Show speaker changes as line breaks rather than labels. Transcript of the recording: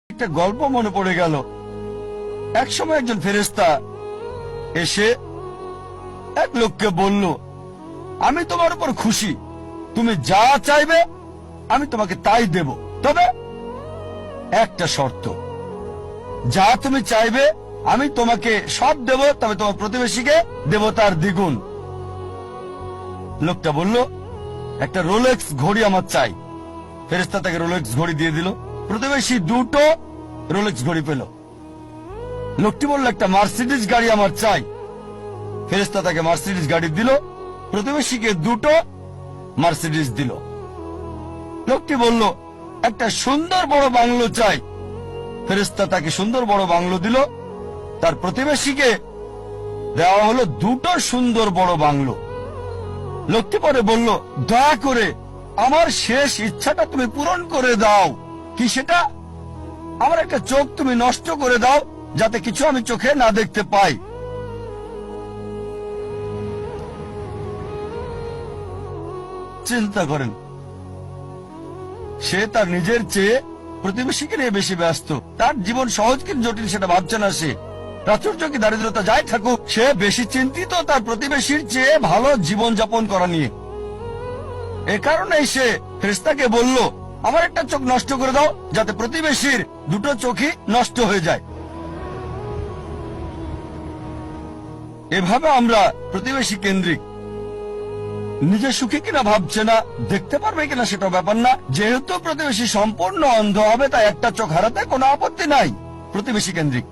একটা গল্প মনে পড়ে গেল। এক সময় একজন ফেরেশতা এসে এক লোককে বলল, আমি তোমার উপর খুশি, তুমি যা চাইবে আমি তোমাকে তাই দেব, তবে একটা শর্ত, যা তুমি চাইবে আমি তোমাকে সব দেব, তবে তোমার প্রতিবেশীকে দেব তার দ্বিগুণ। লোকটা বলল, একটা রোলেক্স ঘড়ি আমার চাই। ফেরেশতা তাকে রোলেক্স ঘড়ি দিয়ে দিল। প্রতিবেশী দুটো রোলেক্স ঘড়ি পেল। লোকটি বলল, একটা মার্সিডিজ গাড়ি আমার চাই। ফেরেশতা তাকে মার্সিডিজ গাড়ি দিল। প্রতিবেশীকে দুটো মার্সিডিজ দিল। লোকটি বলল, একটা সুন্দর বড় বাংলো চাই। ফেরেশতা তাকে সুন্দর বড় বাংলো দিল। তার প্রতিবেশীকে দেওয়া হলো দুটো সুন্দর বড় বাংলো। লোকটি পরে বলল, দয়া করে আমার শেষ ইচ্ছাটা তুমি পূরণ করে দাও। কি সেটা? আমার একটা চোখ তুমি নষ্ট করে দাও, যাতে কিছু আমি চোখে না দেখতে পাই। চিন্তা করেন, সে তার নিজের চেয়ে প্রতিবেশীকে নিয়ে বেশি ব্যস্ত। তার জীবন সহজ কি জটিল সেটা ভাবছে না সে। প্রাচুর্য কি দারিদ্রতা যাই থাকুক, সে বেশি চিন্তিত তার প্রতিবেশীর চেয়ে ভালো জীবন যাপন করা নিয়ে। এ কারণেই সে ফেরেশতাকে বলল, আমার একটা চোখ নষ্ট করে দাও, যাতে প্রতিবেশীর দুটো চোখই নষ্ট হয়ে যায়। এভাবে আমরা প্রতিবেশী কেন্দ্রিক। নিজে সুখী কিনা ভাবছে না, দেখতে পারবে কিনা সেটা ব্যাপার না। যেহেতু প্রতিবেশী সম্পূর্ণ অন্ধ হবে, তাই একটা চোখ হারাতে কোনো আপত্তি নাই। প্রতিবেশী কেন্দ্রিক।